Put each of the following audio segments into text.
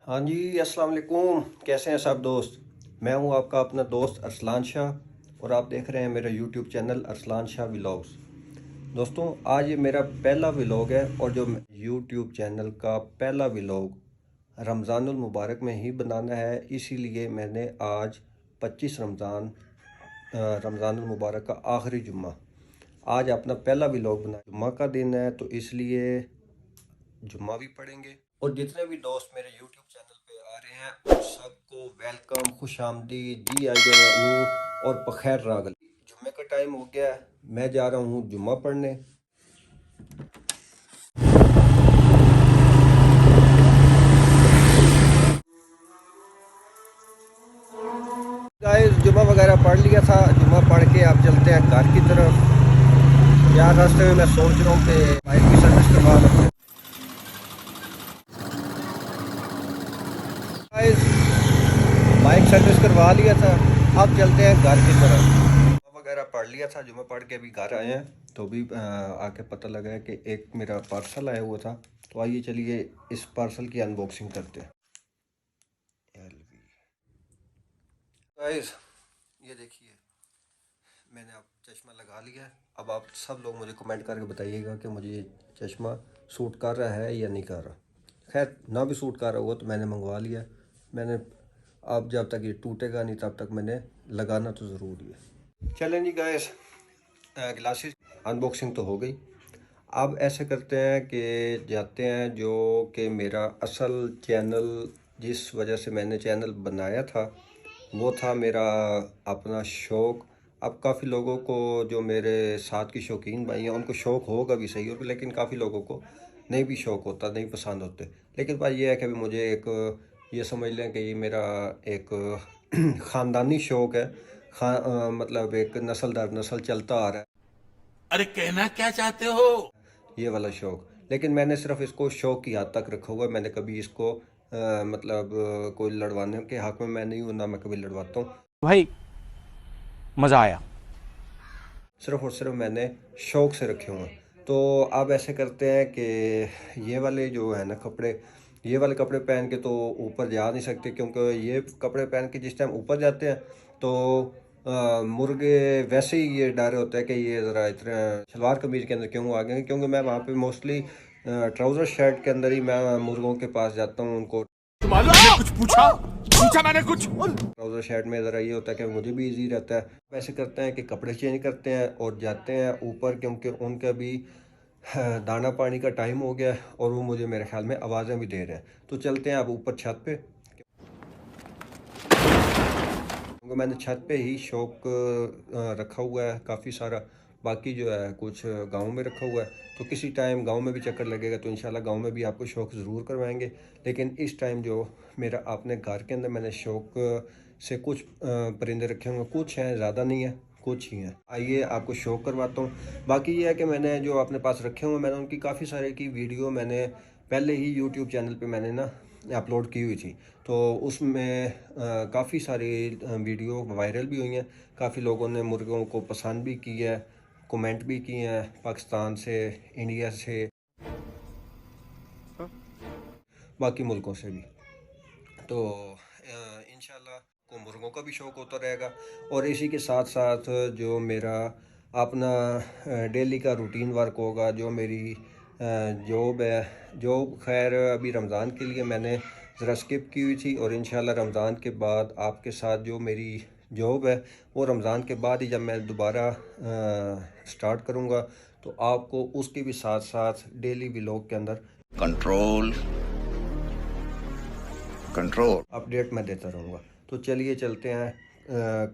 हाँ जी, अस्सलाम वालेकुम। कैसे हैं सब दोस्त। मैं हूं आपका अपना दोस्त अरसलान शाह और आप देख रहे हैं मेरा YouTube channel Arsalan Shah vlogs. दोस्तों, आज ये मेरा पहला व्लॉग है और जो यूट्यूब चैनल का पहला व्लॉग रमज़ानुल मुबारक में ही बनाना है, इसीलिए मैंने आज 25 रमज़ानुल मुबारक का आखिरी जुम्मा आज अपना पहला व्लॉग बना। जुम्मा का दिन है तो इसलिए जुम्मा भी पढ़ेंगे और जितने भी दोस्त मेरे यूट्यूब चैनल पे आ रहे हैं उन सबको वेलकम, खुश आमदीद, जी आइए और बखैर रागल। जुम्मे का टाइम हो गया है, मैं जा रहा हूँ जुम्मा पढ़ने। गाइस, जुम्मा वगैरह पढ़ लिया था। जुम्मा पढ़ के आप चलते हैं घर की तरफ। यार, रास्ते में मैं सोच रहा हूँ कि बाइक की सर्विस करवा लेते हैं। गाइस, बाइक सर्विस करवा लिया था, अब चलते हैं घर की तरफ। जुम्मा वगैरह पढ़ लिया था, जुम्मा पढ़ के अभी घर आए हैं तो भी आके पता लगा है कि एक मेरा पार्सल आया हुआ था। तो आइए चलिए इस पार्सल की अनबॉक्सिंग करते हैं। गाइस, ये देखिए, मैंने अब चश्मा लगा लिया है। अब आप सब लोग मुझे कमेंट करके बताइएगा कि मुझे ये चश्मा सूट कर रहा है या नहीं कर रहा। खैर, ना भी सूट कर रहा हुआ तो मैंने मंगवा लिया। मैंने अब जब तक ये टूटेगा नहीं तब तक मैंने लगाना तो ज़रूरी है। चलें जी गाइस, ग्लासेस अनबॉक्सिंग तो हो गई। अब ऐसे करते हैं कि जाते हैं जो कि मेरा असल चैनल, जिस वजह से मैंने चैनल बनाया था, वो था मेरा अपना शौक़। अब काफ़ी लोगों को, जो मेरे साथ की शौकीन भाई हैं, उनको शौक़ होगा भी सही होगा, लेकिन काफ़ी लोगों को नहीं भी शौक़ होता, नहीं पसंद होते। लेकिन भाई ये है कि मुझे एक, ये समझ लें कि ये मेरा एक ख़ानदानी शौक़ है। मतलब एक नस्ल दर नस्ल चलता आ रहा है। अरे कहना क्या चाहते हो? ये वाला शौक़, लेकिन मैंने सिर्फ इसको शौक़ की हद तक रखा हुआ है। मैंने कभी इसको मतलब कोई लड़वाने के हक़ में मैं नहीं हूँ, ना मैं कभी लड़वाता हूँ। भाई मज़ा आया। सिर्फ और सिर्फ मैंने शौक़ से रखे हुए हैं। तो अब ऐसे करते हैं कि ये वाले जो है ना कपड़े, ये वाले कपड़े पहन के तो ऊपर जा नहीं सकते, क्योंकि ये कपड़े पहन के जिस टाइम ऊपर जाते हैं तो मुर्गे वैसे ही ये डर होता है कि ये ज़रा इतना शलवार कमीज़ के अंदर क्यों आ गए, क्योंकि मैं वहाँ पे मोस्टली ट्राउज़र शर्ट के अंदर ही मैं मुर्गों के पास जाता हूँ। उनको मैंने कुछ पूछा पूछा मैंने कुछ ट्राउज़र शर्ट में ज़रा ये होता है कि मुझे भी इजी रहता है। वैसे करते हैं कि कपड़े चेंज करते हैं और जाते हैं ऊपर, क्योंकि उनका भी दाना पानी का टाइम हो गया है और वो मुझे मेरे ख्याल में आवाज़ें भी दे रहे हैं। तो चलते हैं अब ऊपर छत पे, क्योंकि मैंने छत पे ही शौक़ रखा हुआ है काफ़ी सारा। बाकी जो है कुछ गांव में रखा हुआ है, तो किसी टाइम गांव में भी चक्कर लगेगा तो इंशाल्लाह गांव में भी आपको शौक़ ज़रूर करवाएंगे। लेकिन इस टाइम जो मेरा अपने घर के अंदर मैंने शौक़ से कुछ परिंदे रखे होंगे, कुछ हैं, ज़्यादा नहीं है, कुछ ही हैं। आइए आपको शौक़ करवाता हूँ। बाकी ये है कि मैंने जो अपने पास रखे हुए, मैंने उनकी काफ़ी सारे की वीडियो मैंने पहले ही यूट्यूब चैनल पे मैंने ना अपलोड की हुई थी। तो उसमें काफ़ी सारी वीडियो वायरल भी हुई हैं। काफ़ी लोगों ने मुर्गों को पसंद भी की है, कमेंट भी किए हैं, पाकिस्तान से, इंडिया से, बाकी मुल्कों से भी। तो इंशाल्लाह को मुर्गों का भी शौक़ होता रहेगा। और इसी के साथ साथ जो मेरा अपना डेली का रूटीन वर्क होगा, जो मेरी जॉब है, जॉब खैर अभी रमज़ान के लिए मैंने ज़रा स्किप की हुई थी, और इंशाल्लाह रमज़ान के बाद आपके साथ जो मेरी जॉब है वो रमज़ान के बाद ही जब मैं दोबारा स्टार्ट करूँगा तो आपको उसके भी साथ साथ डेली व्लॉग के अंदर कंट्रोल कंट्रोल अपडेट मैं देता रहूँगा। तो चलिए चलते हैं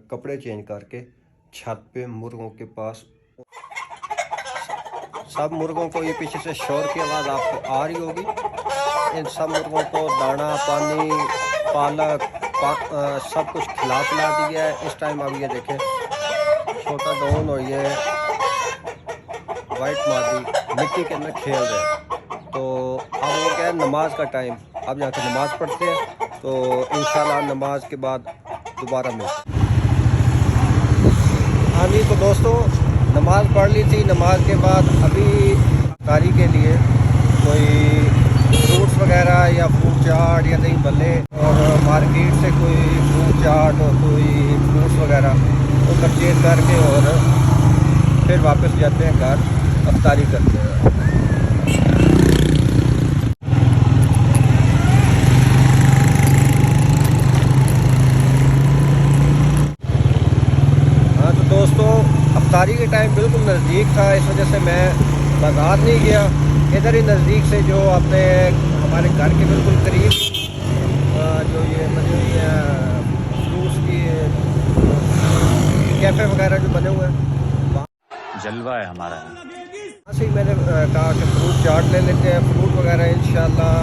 कपड़े चेंज करके छत पे मुर्गों के पास। सब मुर्गों को, ये पीछे से शोर की आवाज़ आपको आ रही होगी, इन सब मुर्गों को दाना पानी पालक सब कुछ खिला पिला दिया है। इस टाइम अब ये देखें, छोटा डॉन और ये वाइट मादी मिट्टी के अंदर खेल रहे हैं। तो अब वो क्या है, नमाज का टाइम, अब जाकर नमाज़ पढ़ते हैं, तो इंशाल्लाह नमाज के बाद दोबारा मिलते हैं। हाँ जी, तो दोस्तों नमाज़ पढ़ ली थी। नमाज के बाद अभी कारी के लिए कोई फ्रूट्स वगैरह या फ्रूट चाट या दही भल्ले और मार्केट से कोई फ्रूट चाट और कोई फ्रूट्स वगैरह वो परचेज करके और फिर वापस जाते हैं घर, अफ्तारी करते हैं। हाँ तो दोस्तों, अफ्तारी के टाइम बिल्कुल नज़दीक था, इस वजह से मैं बाज़ार नहीं गया। इधर ही नज़दीक से जो अपने हमारे घर के बिल्कुल करीब जो ये बने हुए हैं फ्रूट्स की कैफ़े वगैरह जो बने हुए हैं, जलवा है हमारा। ऐसे ही मैंने कहा कि फ्रूट चाट ले लेते हैं। फ्रूट वगैरह इंशाल्लाह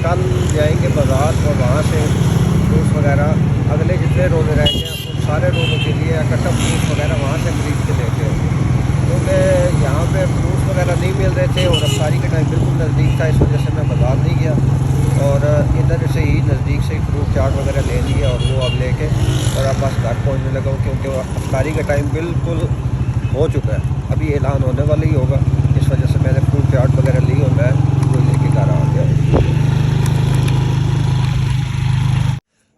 कल जाएंगे बाज़ार और वहाँ से फ्रूट्स वगैरह अगले जितने रोज़े रहेंगे उन सारे रोज़ों के लिए इकट्ठा फ्रूट्स वगैरह वहाँ से खरीद के लेते हैं, क्योंकि यहाँ पे फ्रूट्स वगैरह नहीं मिल रहे थे और अफ्तारी के टाइम बिल्कुल नज़दीक था, इस वजह से मैं बाज़ार नहीं गया और इधर से ही नज़दीक से फ्रूट चाट वगैरह ले लिया और वो अब लेके और अब बस घर पहुँचने लगा हूँ, क्योंकि अफ्तारी का टाइम बिल्कुल हो चुका है। अभी ऐलान होने वाला ही होगा, इस वजह से मैंने फ्रूट चाट वगैरह ली और मैं वो लेके घर आ गया।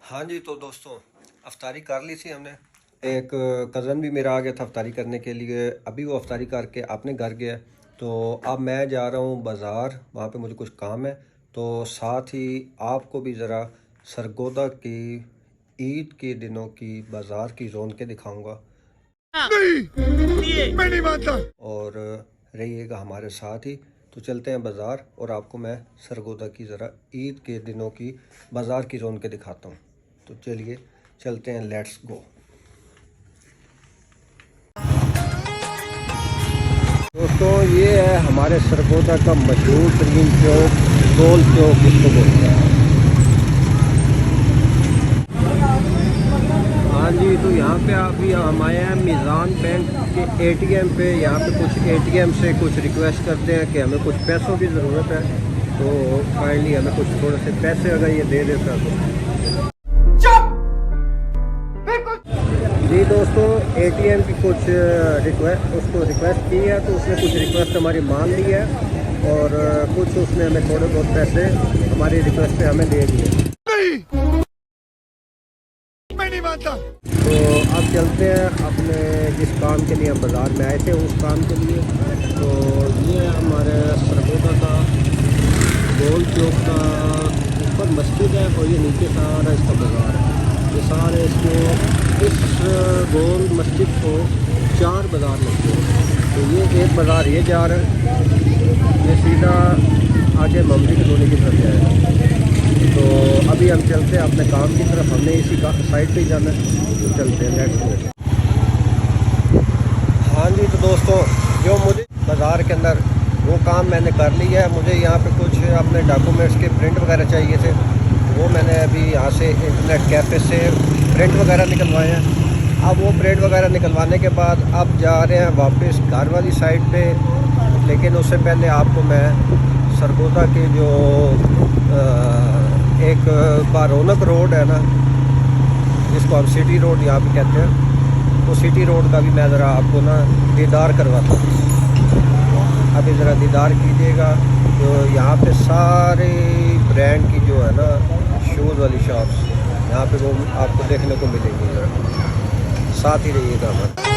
हाँ जी, तो दोस्तों अफ्तारी कर ली थी हमने। एक कज़न भी मेरा आ गया था अफ्तारी करने के लिए, अभी वो अफ्तारी करके अपने घर गया। तो अब मैं जा रहा हूँ बाज़ार, वहाँ पे मुझे कुछ काम है। तो साथ ही आपको भी ज़रा सरगोदा की ईद के दिनों की बाज़ार की रौनकें दिखाऊँगा। नहीं, मैं नहीं मानता। और रहिएगा हमारे साथ ही। तो चलते हैं बाज़ार और आपको मैं सरगोदा की ज़रा ईद के दिनों की बाज़ार की रौनकें दिखाता हूँ। तो चलिए चलते हैं, लेट्स गो। दोस्तों ये है हमारे सरगोदा का मशहूर तरीन चौक, गोल चौक जिसको बोलते हैं। हाँ जी, तो यहाँ पे अभी हम आए हैं मीज़ान बैंक के ATM पे। यहाँ पे कुछ ATM से कुछ रिक्वेस्ट करते हैं कि हमें कुछ पैसों की ज़रूरत है, तो काइंडली हमें कुछ थोड़े से पैसे अगर ये दे देता तो। जी दोस्तों, ATM की कुछ उसको रिक्वेस्ट की है, तो उसने कुछ रिक्वेस्ट हमारी मान ली है और कुछ उसने हमें थोड़े बहुत पैसे हमारी रिक्वेस्ट पे हमें दे दिए। नहीं मानता। तो अब चलते हैं अपने जिस काम के लिए हम बाज़ार में आए थे उस काम के लिए। तो ये हमारे सरगोदा का गोल चौक का ऊपर मस्जिद है और ये नीचे सारा इसका बाज़ार है। ये सारे इसके इस गोल मस्जिद को 4 बाज़ार लगते हैं। तो ये एक बाज़ार ये जा रहा है, ये सीधा आगे ममदी कॉलोनी की तरफ जाएगा। तो अभी हम चलते हैं अपने काम की तरफ, हमने इसी का साइड पे ही जाना है, तो चलते हैं, लेट्स गो। हाँ जी, तो दोस्तों जो मुझे बाज़ार के अंदर वो काम मैंने कर लिया है। मुझे यहाँ पे कुछ अपने डॉक्यूमेंट्स के प्रिंट वगैरह चाहिए थे, वो मैंने अभी यहाँ से इंटरनेट कैफ़े से प्रिंट वगैरह निकलवाए हैं। अब वो प्रिंट वगैरह निकलवाने के बाद अब जा रहे हैं वापस घर वाली साइड पे। लेकिन उससे पहले आपको मैं सरगोदा के जो एक बारौनक रोड है ना, जिसको हम सिटी रोड यहाँ पे कहते हैं, तो सिटी रोड का भी मैं ज़रा आपको ना दीदार करवाता हूँ। अभी ज़रा दीदार कीजिएगा। तो यहाँ पे सारे ब्रांड की जो है ना शूज़ वाली शॉप्स यहाँ पे वो आपको देखने को मिलेंगी। ज़रा साथ ही रहिएगा हमारे।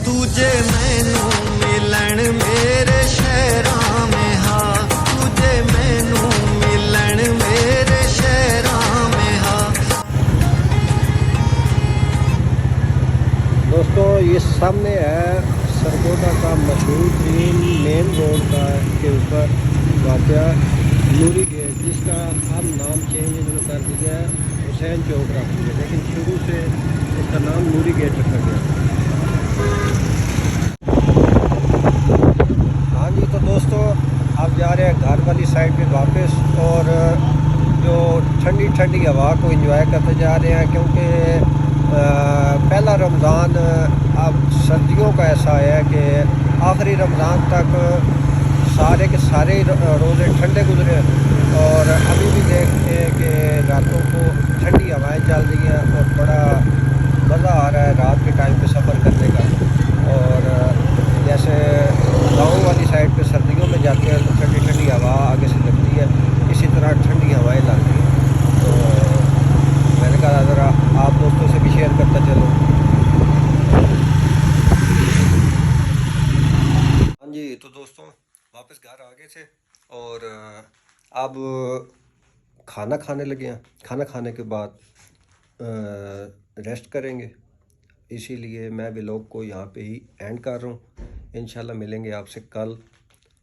तुझे मैनू मिलन मेरे शहरां में हा, तुझे मैनू मिलन मेरे शहरां में हा। दोस्तों ये सामने है सरगोदा का मशहूर तरीन मेन रोड का के ऊपर वाक़या नूरी गेट, जिसका अब नाम चेंज इन्होंने कर दिया है, हुसैन चौक रख दिया, लेकिन शुरू से इसका नाम नूरी गेट रखा गया। हाँ जी, तो दोस्तों अब जा रहे हैं घर वाली साइड पे वापस और जो ठंडी ठंडी हवा को एंजॉय करते जा रहे हैं, क्योंकि पहला रमज़ान अब सर्दियों सर्दियों का ऐसा है कि आखिरी रमज़ान तक सारे के सारे रोज़े ठंडे गुजरे और अभी भी देखते हैं कि रातों को ठंडी हवाएं चल रही हैं और बड़ा मज़ा आ रहा है रात के टाइम पे सफ़र करने का। और जैसे गाँव वाली साइड पे सर्दियों में जाते हैं तो ठंडी ठंडी हवा आगे से लगती है, इसी तरह ठंडी हवाएं लगती हैं। तो मैंने कहा ज़रा आप दोस्तों से भी शेयर करता चलो। हाँ जी, तो दोस्तों वापस घर आ गए थे और अब खाना खाने लगे हैं। खाना खाने के बाद रेस्ट करेंगे, इसीलिए मैं व्लॉग को यहाँ पे ही एंड कर रहा हूँ। इंशाल्लाह मिलेंगे आपसे कल।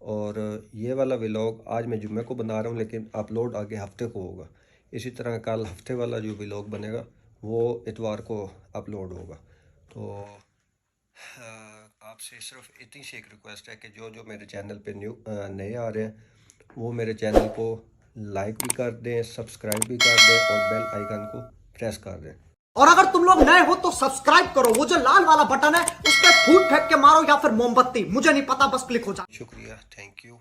और ये वाला व्लॉग आज मैं जुम्मे को बना रहा हूँ लेकिन अपलोड आगे हफ्ते को होगा। इसी तरह कल हफ्ते वाला जो व्लॉग बनेगा वो इतवार को अपलोड होगा। तो आपसे सिर्फ इतनी सी एक रिक्वेस्ट है कि जो जो मेरे चैनल पे नए आ रहे हैं वो मेरे चैनल को लाइक भी कर दें, सब्सक्राइब भी कर दें और बेल आइकन को प्रेस कर दें। और अगर तुम लोग नए हो तो सब्सक्राइब करो, वो जो लाल वाला बटन है उस पर फूट फेंक के मारो या फिर मोमबत्ती, मुझे नहीं पता, बस क्लिक हो जाए। शुक्रिया, थैंक यू।